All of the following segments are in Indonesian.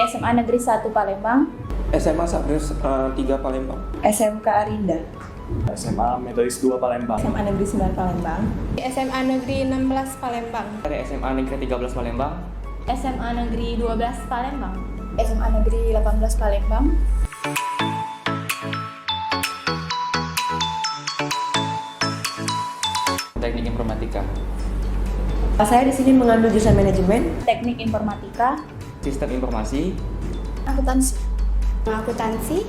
SMA Negeri 1 Palembang, SMA Sabres 3 Palembang, SMK Arinda, SMA Metodis 2 Palembang, SMA Negeri 9 Palembang, SMA Negeri 16 Palembang, Dari SMA Negeri 13 Palembang, SMA Negeri 12 Palembang, SMA Negeri 18 Palembang, Teknik Informatika, Saya di sini mengambil jurusan manajemen. Teknik Informatika, Sistem Informasi, Akuntansi. akuntansi,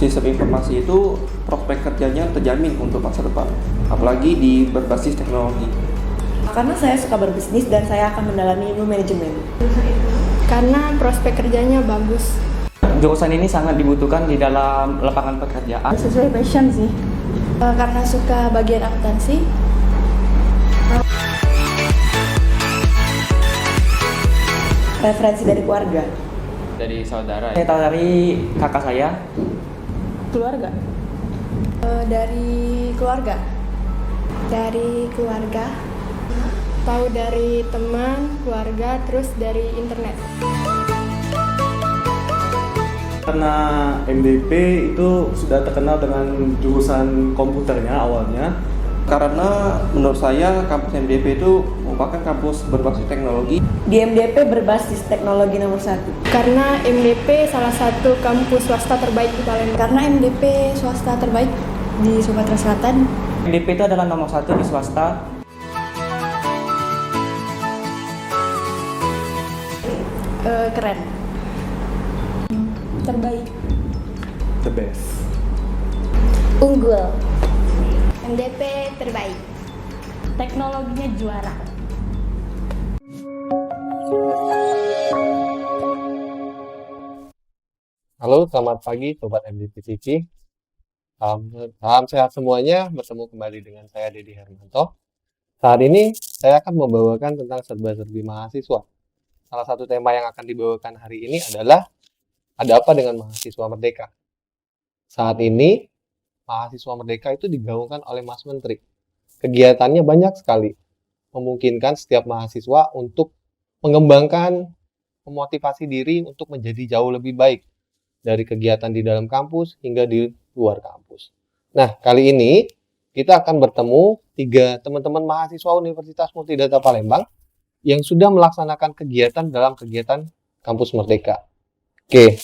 Sistem informasi itu prospek kerjanya terjamin untuk masa depan, apalagi di berbasis teknologi. Karena saya suka berbisnis dan saya akan mendalami ilmu manajemen. karena prospek kerjanya bagus. jurusan ini sangat dibutuhkan di dalam lapangan pekerjaan. Sesuai passion sih. Karena suka bagian akuntansi. Referensi dari keluarga. Dari saudara. Saya tahu dari kakak saya. Keluarga. Dari keluarga. Dari keluarga. Tahu dari teman, keluarga, terus dari internet. karena MDP itu sudah terkenal dengan jurusan komputernya awalnya. Karena menurut saya kampus MDP itu merupakan kampus berbasis teknologi. Di MDP berbasis teknologi nomor 1. Karena MDP salah satu kampus swasta terbaik di Palembang. Karena MDP swasta terbaik di Sumatera Selatan. MDP itu adalah nomor 1 di swasta. Keren. Terbaik. The best. Unggul. MDP terbaik. Teknologinya juara. Halo, selamat pagi Sobat MDP TV. Salam sehat semuanya, bertemu kembali dengan saya Dedi Hermanto. Saat ini saya akan membawakan tentang serba-serbi mahasiswa. Salah satu tema yang akan dibawakan hari ini adalah ada apa dengan mahasiswa merdeka. Saat ini mahasiswa merdeka itu digaungkan oleh Mas Menteri. Kegiatannya banyak sekali, memungkinkan setiap mahasiswa untuk mengembangkan, memotivasi diri untuk menjadi jauh lebih baik dari kegiatan di dalam kampus hingga di luar kampus. Nah, kali ini kita akan bertemu 3 teman-teman mahasiswa Universitas Multidata Palembang yang sudah melaksanakan kegiatan dalam kegiatan Kampus Merdeka. Oke,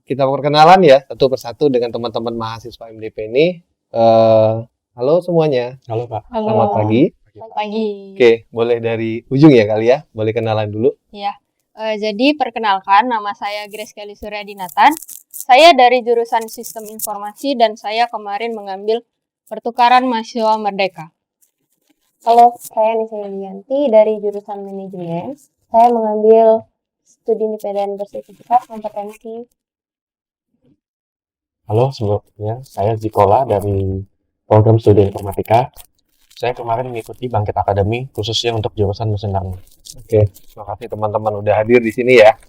kita perkenalan ya satu persatu dengan teman-teman mahasiswa MDP ini. Halo semuanya. Halo Pak. Selamat pagi. Selamat pagi. Oke, boleh dari ujung ya kali ya. Boleh kenalan dulu. Ya, jadi perkenalkan nama saya Grace Kelly Suryadinatan. Saya dari jurusan Sistem Informasi dan saya kemarin mengambil pertukaran mahasiswa Merdeka. Halo, saya Nisa Yulianti dari jurusan Manajemen. Saya mengambil studi independen bersertifikat kompetensi. Halo, sebelumnya saya Zikola dari program studi informatika. Saya kemarin mengikuti Bangkit Academy khususnya untuk jurusan mesin learning. Oke, terima kasih teman-teman udah hadir di sini ya.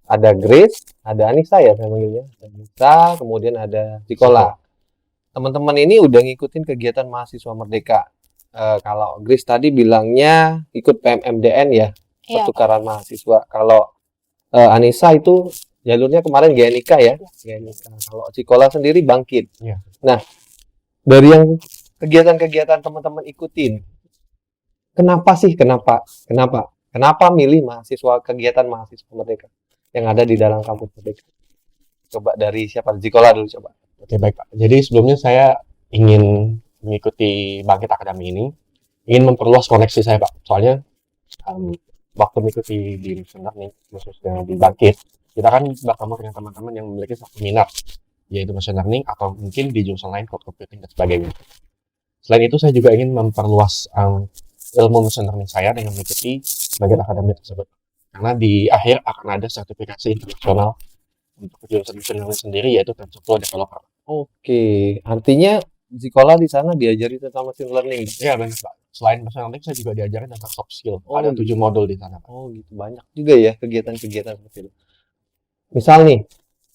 Ada Grace, ada Anissa ya saya manggilnya. Anissa, kemudian ada Zikola. Teman-teman ini udah ngikutin kegiatan mahasiswa merdeka. Kalau Grace tadi bilangnya ikut PMMDN ya, Iya, pertukaran mahasiswa. Kalau Anissa itu jalurnya kemarin GNIK ya. GNIK. Kalau Zikola sendiri Bangkit. Iya. Nah, dari yang kegiatan-kegiatan teman-teman ikutin, kenapa milih mahasiswa kegiatan mahasiswa merdeka yang ada di dalam kampus merdeka? Coba dari siapa? Zikola dulu coba. Oke, baik Pak. Jadi sebelumnya saya ingin mengikuti Bangkit Academy ini, ingin memperluas koneksi saya Pak. Soalnya waktu mengikuti di mesin learning, khususnya di Bangkit, kita kan bertemu dengan teman-teman yang memiliki satu minat, yaitu mesin learning atau mungkin di jurusan lain cloud computing dan sebagainya. Selain itu, saya juga ingin memperluas ilmu mesin learning saya dengan mengikuti Bangkit Academy tersebut. Karena di akhir akan ada sertifikasi internasional untuk jurusan mesin learning sendiri, yaitu TensorFlow Developer. Oke, artinya Zikola di sana diajari tentang machine learning. Iya benar Pak. Selain mesin learning, saya juga diajarin tentang soft skill. Oh, Ada 7 modul di sana Pak. Oh gitu, banyak juga ya kegiatan-kegiatan seperti itu. Misal nih,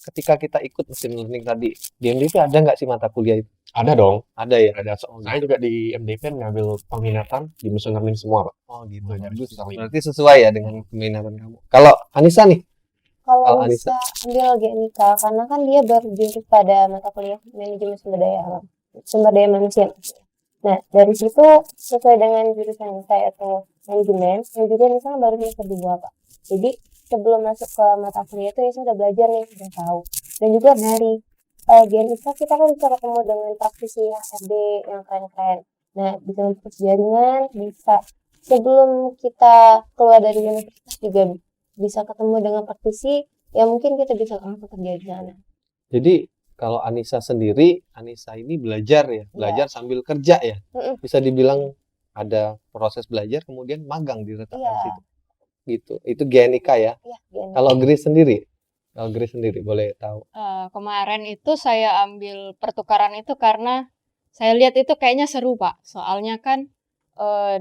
ketika kita ikut machine learning tadi, di MDP ada nggak sih mata kuliah itu? Ada dong. Ada ya? Ada. Saya juga di MDP ngambil peminatan di machine learning semua, Pak. Oh gitu. Belajar Bagus. semester 5. Berarti sesuai ya dengan peminatan kamu. Kalau Anissa nih, Kalau kalau Anissa, bisa ambil GNIKA, karena kan dia berjurus pada mata kuliah manajemen sumber daya alam, sumber daya manusia. Nah, dari situ sesuai dengan jurusan saya itu manajemen, dan juga misalnya baru semester 2, Pak. Jadi sebelum masuk ke mata kuliah itu Nisa udah belajar nih, udah tahu. Dan juga dari GNIKA kita kan bisa ketemu dengan praktisi HRD yang keren-keren. Nah, bisa memperluas jaringan, bisa sebelum kita keluar dari universitas juga bisa ketemu dengan praktisi, ya mungkin kita bisa langsung kerja di sana. jadi kalau Anissa sendiri, Anissa ini belajar ya, belajar sambil kerja ya. Bisa dibilang ada proses belajar kemudian magang diletakkan Iya. situ. Gitu. Itu GNIK ya. Iya, GNIKA. Kalau Grace sendiri boleh tahu. Kemarin itu saya ambil pertukaran itu karena saya lihat itu kayaknya seru, Pak. Soalnya kan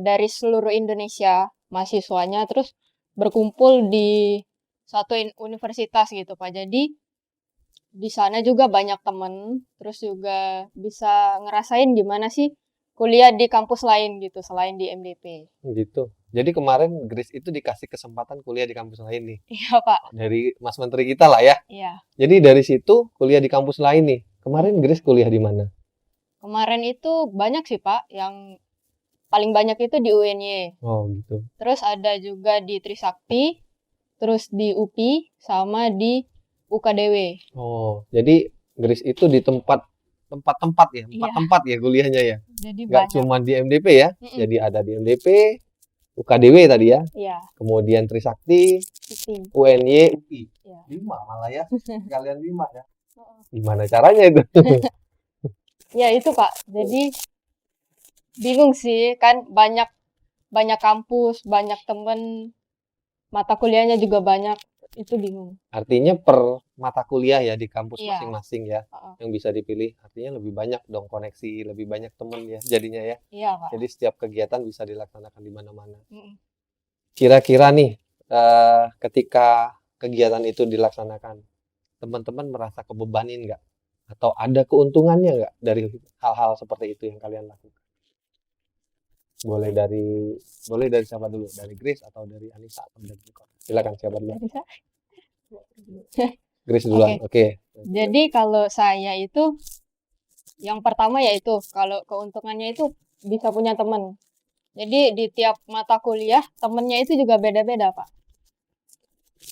dari seluruh Indonesia mahasiswanya terus berkumpul di satu universitas gitu, Pak. Jadi di sana juga banyak temen, terus juga bisa ngerasain gimana sih kuliah di kampus lain gitu selain di MDP. Gitu. Jadi kemarin Grace itu dikasih kesempatan kuliah di kampus lain nih. Iya, Pak. Dari Mas Menteri kita lah ya. Iya. Jadi dari situ kuliah di kampus lain nih. Kemarin Grace kuliah di mana? Kemarin itu banyak sih, Pak. Yang paling banyak itu di UNY. Oh gitu. Terus ada juga di Trisakti, terus di UPI, sama di UKDW. Oh, jadi Grace itu di tempat-tempat ya, Iya. tempat ya kuliahnya ya. Jadi Nggak banyak. cuma di MDP ya. Jadi ada di MDP, UKDW tadi ya. Iya. Kemudian Trisakti, UPI. UNY, UPI. Iya. 5 malah ya. Kalian 5 ya. Gimana caranya itu? Ya itu, Pak. Jadi bingung sih, kan banyak kampus, banyak temen, mata kuliahnya juga banyak. Itu bingung. Artinya per mata kuliah ya di kampus Iya. masing-masing ya yang bisa dipilih. Artinya lebih banyak dong koneksi, lebih banyak temen ya jadinya ya. Iya, Pak. Jadi setiap kegiatan bisa dilaksanakan di mana-mana. Mm-mm. Kira-kira nih ketika kegiatan itu dilaksanakan, teman-teman merasa kebebanin nggak? Atau ada keuntungannya nggak dari hal-hal seperti itu yang kalian lakukan? Boleh dari siapa dulu? Dari Grace atau dari Anissa atau dari Nico? Silakan siapa dulu? Bisa? Grace duluan. Oke. Jadi kalau saya itu yang pertama yaitu kalau keuntungannya itu bisa punya teman. Jadi di tiap mata kuliah temennya itu juga beda-beda, Pak.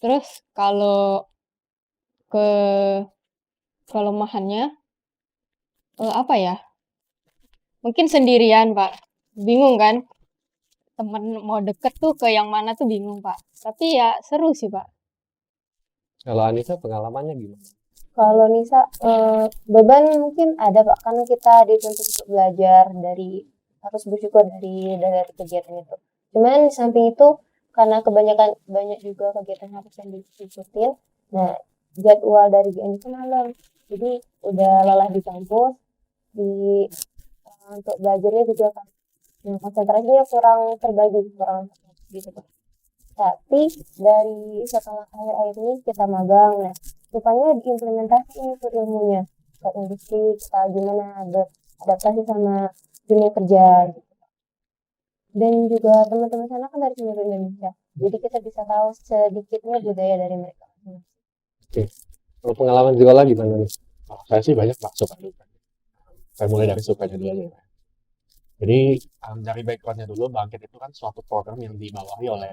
Terus kalau ke kelemahannya apa ya? Mungkin sendirian, Pak. Bingung kan? Temen mau deket tuh ke yang mana tuh bingung, Pak. Tapi ya seru sih, Pak. Kalau Anissa pengalamannya gimana? Kalau Nisa, beban mungkin ada, Pak, karena kita dituntut untuk belajar harus bersyukur dari kegiatan itu. Cuman di samping itu, karena banyak juga kegiatan harus yang diikutin, nah jadwal dari GN itu malam. Jadi udah lelah di kampus, untuk belajarnya juga kan. Nah, konsentrasinya kurang terbagi gitu, Pak. Tapi dari setelah akhir ini kita magang, nah rupanya diimplementasi itu ilmunya ke industri, kita gimana beradaptasi sama dunia kerja gitu. Dan juga teman-teman sana kan dari seluruh Indonesia, jadi kita bisa tahu sedikitnya budaya dari mereka. Oke. Kalau pengalaman sekolah gimana nih? Saya sih banyak, Pak, suka. Saya mulai dari sukanya dulu aja. Jadi dari backgroundnya dulu, Bangkit itu kan suatu program yang dibawahi oleh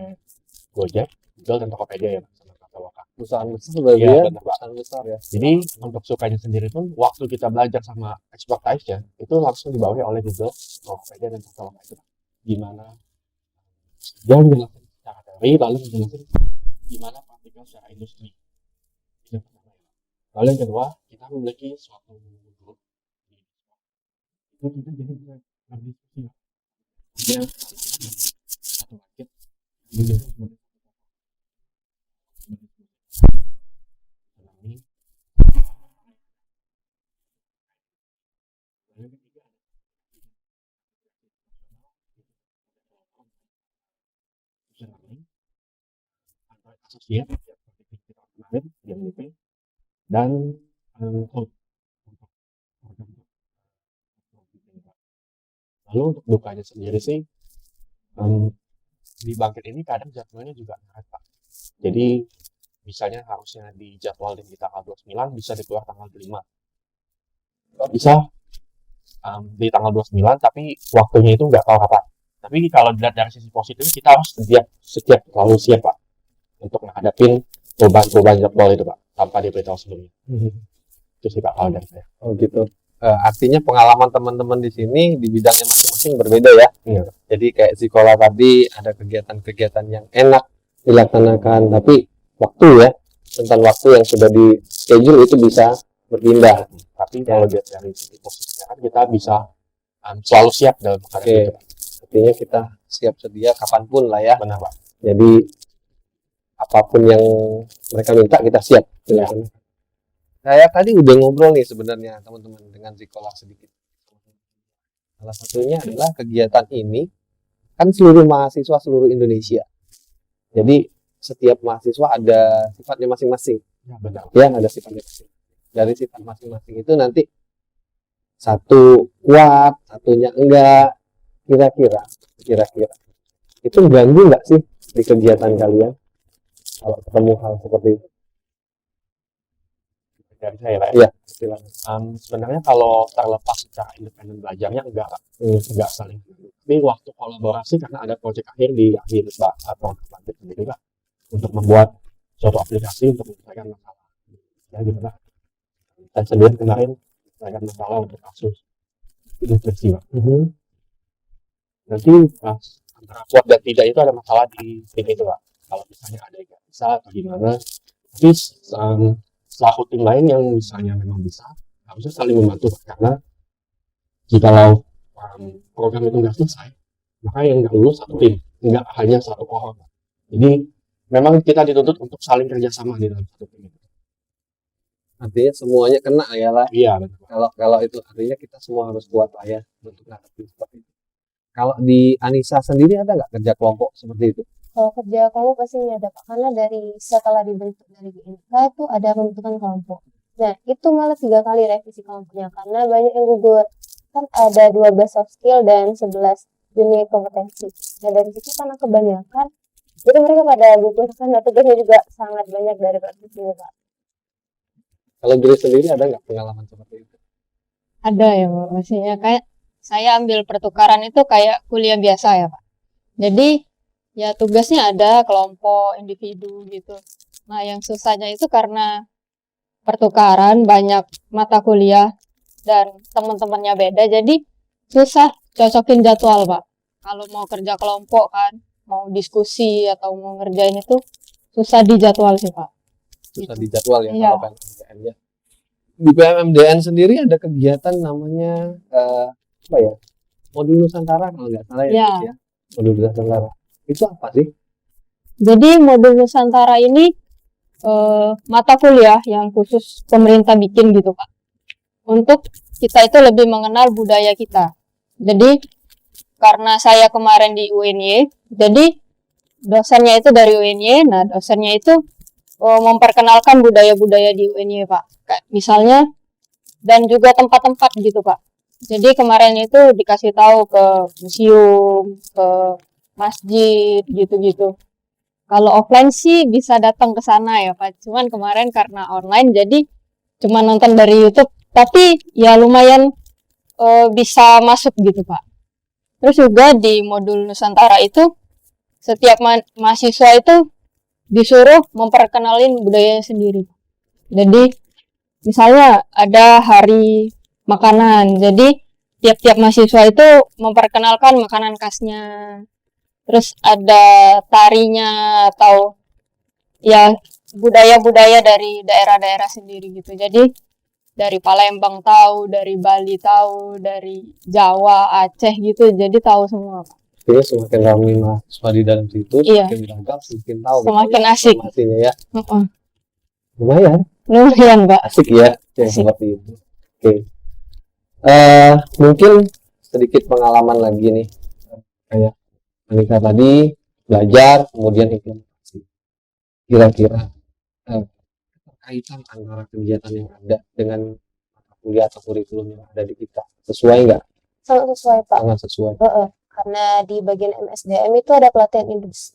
Gojek, Google, dan Tokopedia ya, sama Traveloka. Perusahaan besar berarti Iya, ya? benar, Pak. Perusahaan besar ya? Jadi untuk sukanya sendiri pun, waktu kita belajar sama expertise-nya, itu langsung dibawahi oleh Google, Tokopedia, dan Traveloka itu. Gimana dia menjelaskan secara teori, lalu menjelaskan gimana praktikal secara industri. Itu yang pertama. Lalu yang kedua, kita memiliki suatu grup itu kita jadi bisa berdiskusi. Dia satu market, dia sebagai asosiat seperti kita kemarin di MDP dan cloud untuk program Lalu untuk dukanya sendiri sih, di bangkit ini kadang jadwalnya juga ngaret Pak. Jadi misalnya harusnya dijadwalin di tanggal 29 bisa dikeluar tanggal 5. Bisa di tanggal 29 tapi waktunya itu nggak tahu kapan. Tapi kalau dilihat dari sisi positif kita harus setiap selalu siap Pak untuk menghadapin perubahan jadwal itu Pak tanpa diberitahu sebelumnya. Itu sih Pak kalau dari saya. Oh gitu. Artinya pengalaman teman-teman di sini di bidangnya masing-masing berbeda ya. Iya. Jadi kayak sekolah tadi ada kegiatan-kegiatan yang enak dilaksanakan, tapi waktu ya, tentang waktu yang sudah di schedule itu bisa berpindah. Tapi kalau dari sisi positifnya kan kita bisa selalu siap dalam menghadapi Oke. itu Pak. Artinya kita siap sedia kapanpun lah ya. Benar Pak. Jadi apapun yang mereka minta kita siap. Ya. Saya tadi udah ngobrol nih sebenarnya teman-teman dengan sekolah sedikit. Salah satunya adalah kegiatan ini kan seluruh mahasiswa seluruh Indonesia. Jadi setiap mahasiswa ada sifatnya masing-masing. Ya benar. Ya, ada sifatnya masing. Dari sifat masing-masing itu nanti satu kuat, satunya enggak. Kira-kira itu ganggu nggak sih di kegiatan kalian kalau ketemu hal seperti itu? Dari saya Pak. Iya, silakan. Sebenarnya kalau terlepas secara independen belajarnya enggak Pak. Enggak saling. Tapi waktu kolaborasi karena ada proyek akhir di akhir Pak atau bangkit sendiri Pak untuk membuat suatu aplikasi untuk menyelesaikan masalah. Ya gitu Pak. Saya sendiri kemarin menyelesaikan masalah untuk kasus nutrisi Pak. Nanti antara kuat dan tidak itu ada masalah di tim itu Pak. Kalau misalnya ada yang nggak bisa atau gimana. Tapi selaku tim lain yang misalnya memang bisa, harusnya saling membantu Pak. Karena jikalau program itu nggak selesai, maka yang nggak lulus satu tim, nggak hanya satu orang Pak. Jadi memang kita dituntut untuk saling kerjasama di dalam satu tim. Artinya semuanya kena ya lah. Iya betul Pak. Kalau itu artinya kita semua harus kuat lah ya untuk menghadapi seperti itu. Kalau di Anissa sendiri ada nggak kerja kelompok seperti itu? Kalau kerja kelompok pastinya ada Pak, karena dari setelah dibentuk dari GMK itu ada pembentukan kelompok. Nah itu malah 3 kali revisi kelompoknya karena banyak yang gugur. Kan ada 12 soft skill dan 11 dunia kompetensi. Nah dari situ karena kebanyakan, jadi mereka pada gugur karena tugasnya juga sangat banyak dari revisinya Pak. Kalau Grace sendiri ada nggak pengalaman seperti itu? Ada ya Pak, maksudnya kayak saya ambil pertukaran itu kayak kuliah biasa ya Pak. Jadi ya tugasnya ada kelompok, individu gitu. Nah yang susahnya itu karena pertukaran banyak mata kuliah dan teman-temannya beda, jadi susah cocokin jadwal Pak. Kalau mau kerja kelompok kan, mau diskusi atau mau ngerjain itu susah dijadwal sih Pak. Susah dijadwal ya Iya. kalau PMMDN ya. Di PMMDN sendiri ada kegiatan namanya apa ya? Modul Nusantara kalau nggak salah ya. Iya. Grace, ya. Modul Nusantara. Itu apa sih? Jadi modul Nusantara ini mata kuliah yang khusus pemerintah bikin gitu Pak. Untuk kita itu lebih mengenal budaya kita. Jadi karena saya kemarin di UNY, jadi dosennya itu dari UNY, nah dosennya itu memperkenalkan budaya-budaya di UNY Pak. Kayak misalnya dan juga tempat-tempat gitu Pak. Jadi kemarin itu dikasih tahu ke museum, ke masjid gitu-gitu. Kalau offline sih bisa datang ke sana ya Pak. Cuman kemarin karena online jadi cuma nonton dari YouTube. Tapi ya lumayan bisa masuk gitu Pak. Terus juga di modul Nusantara itu setiap mahasiswa itu disuruh memperkenalin budayanya sendiri. Jadi misalnya ada hari makanan. Jadi tiap-tiap mahasiswa itu memperkenalkan makanan khasnya. Terus ada tarinya atau ya budaya-budaya dari daerah-daerah sendiri gitu. Jadi dari Palembang tahu, dari Bali tahu, dari Jawa, Aceh gitu. Jadi tahu semua. Jadi semakin ramai mahasiswa di dalam situ, Iya. semakin beragam, semakin tahu. Semakin asik. Informasinya ya. Heeh. Lumayan. Lumayan Pak. Asik ya, yang Asik. seperti itu. Oke. Mungkin sedikit pengalaman lagi nih. Kayak Anissa tadi belajar, kemudian implementasi. Kira-kira kaitan antara kegiatan yang ada dengan mata kuliah atau kurikulum yang ada di kita sesuai nggak sangat sesuai Pak. Sangat sesuai. Karena di bagian MSDM itu ada pelatihan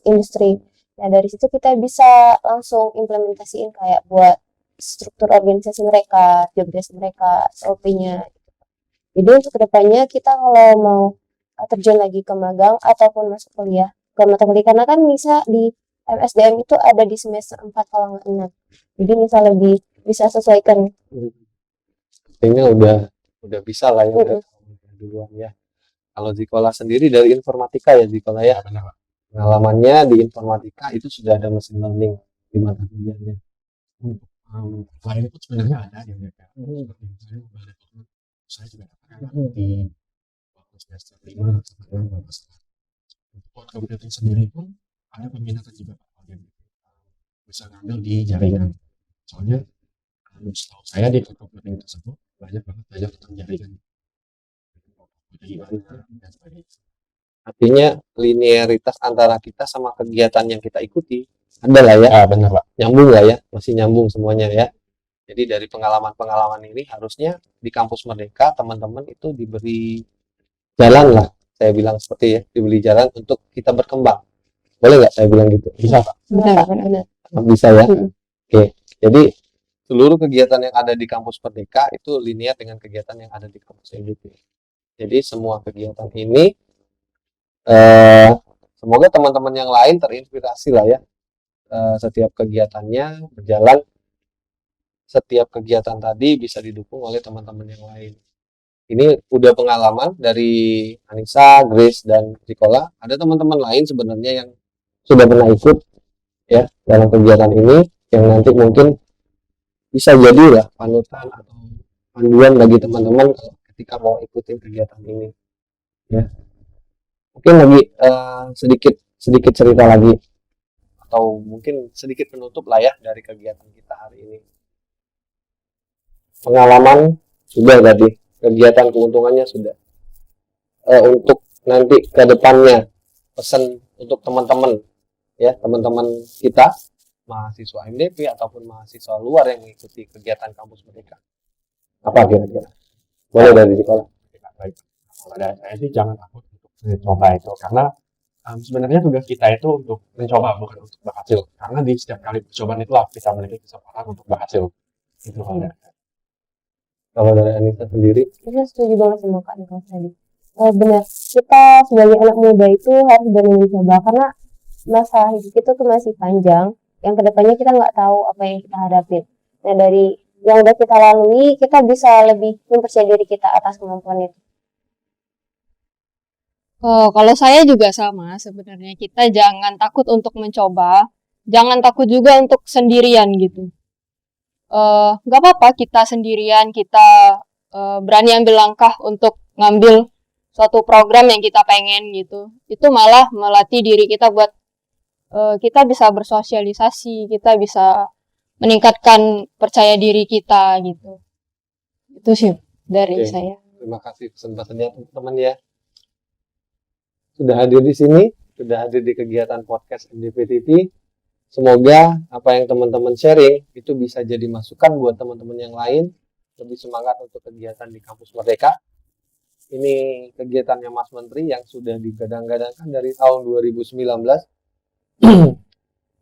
industri. Nah dari situ kita bisa langsung implementasiin kayak buat struktur organisasi mereka, job desk mereka, SOP-nya. Jadi untuk kedepannya kita kalau mau terjun lagi ke magang ataupun masuk kuliah ke mata kuliah, karena kan bisa di MSDM itu ada di semester 4 kalau nggak 6. Jadi bisa lebih bisa sesuaikan. Artinya udah bisa lah ya, udah duluan ya. Kalau Zikola sendiri dari informatika ya Zikola ya. Benar, Pak. Pengalamannya di informatika itu sudah ada machine learning di mata kuliahnya. Selain itu sebenarnya ada yang seperti misalnya mobile development. Saya juga dapatkan di waktu semester 5 sampai 12. Untuk cloud computing sendiri pun ada peminatan juga Pak. Bisa ngambil di jaringan. Soalnya setahu saya di cloud computing tersebut banyak banget belajar tentang jaringan. Gimana dan sebagainya. Artinya linearitas antara kita sama kegiatan yang kita ikuti ada lah ya. Benar Pak. Nyambung lah ya, masih nyambung semuanya ya. Jadi dari pengalaman-pengalaman ini harusnya di kampus Merdeka teman-teman itu diberi jalan lah. Saya bilang seperti ya, diberi jalan untuk kita berkembang. Boleh nggak saya bilang gitu? Bisa Pak? Benar. Bisa ya. Oke. Jadi seluruh kegiatan yang ada di kampus Merdeka itu linear dengan kegiatan yang ada di kampus MDP. Jadi semua kegiatan ini semoga teman-teman yang lain terinspirasi lah ya. Setiap kegiatannya berjalan, setiap kegiatan tadi bisa didukung oleh teman-teman yang lain. Ini udah pengalaman dari Anissa, Grace, dan Zikola. Ada teman-teman lain sebenarnya yang sudah pernah ikut ya dalam kegiatan ini, yang nanti mungkin bisa jadi lah panutan atau panduan bagi teman-teman ketika mau ikutin kegiatan ini. Ya. Mungkin lagi sedikit cerita lagi atau mungkin sedikit penutup lah ya dari kegiatan kita hari ini. Pengalaman sudah tadi, kegiatan keuntungannya sudah. Untuk nanti ke depannya pesan untuk teman-teman ya, teman-teman kita mahasiswa MDP ataupun mahasiswa luar yang mengikuti kegiatan kampus Merdeka. Apa kira-kira? Boleh dari sekolah. Baik. Kalau dari saya sih jangan takut untuk mencoba itu, karena sebenarnya tugas kita itu untuk mencoba bukan untuk berhasil, karena di setiap kali percobaan itulah kita memiliki kesempatan untuk berhasil. Itu hal dari saya. Kalau dari Anissa sendiri? Saya setuju banget sama Kak Niko tadi. Benar, kita sebagai anak muda itu harus berani mencoba, karena masa hidup kita tuh masih panjang, yang kedepannya kita nggak tahu apa yang kita hadapin. Nah dari yang udah kita lalui, kita bisa lebih mempercayai diri kita atas kemampuan itu. Kalau saya juga sama sebenarnya, kita jangan takut untuk mencoba, jangan takut juga untuk sendirian gitu. Nggak apa-apa kita sendirian, kita berani ambil langkah untuk ngambil suatu program yang kita pengen gitu. Itu malah melatih diri kita buat kita bisa bersosialisasi, kita bisa meningkatkan percaya diri kita gitu. Itu sih dari saya. Terima kasih kesempatannya teman-teman ya. Sudah hadir di sini, sudah hadir di kegiatan podcast MDP TV. Semoga apa yang teman-teman sharing itu bisa jadi masukan buat teman-teman yang lain, lebih semangat untuk kegiatan di kampus Merdeka. Ini kegiatannya Mas Menteri yang sudah digadang-gadangkan dari tahun 2019.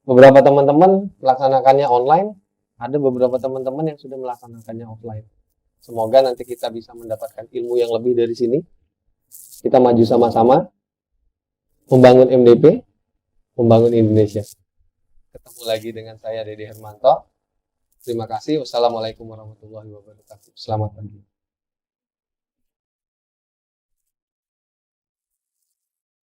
Beberapa teman-teman melaksanakannya online, ada beberapa teman-teman yang sudah melaksanakannya offline. Semoga nanti kita bisa mendapatkan ilmu yang lebih dari sini. Kita maju sama-sama, membangun MDP, membangun Indonesia. Ketemu lagi dengan saya Dede Hermanto. Terima kasih. Wassalamualaikum warahmatullahi wabarakatuh. Selamat pagi.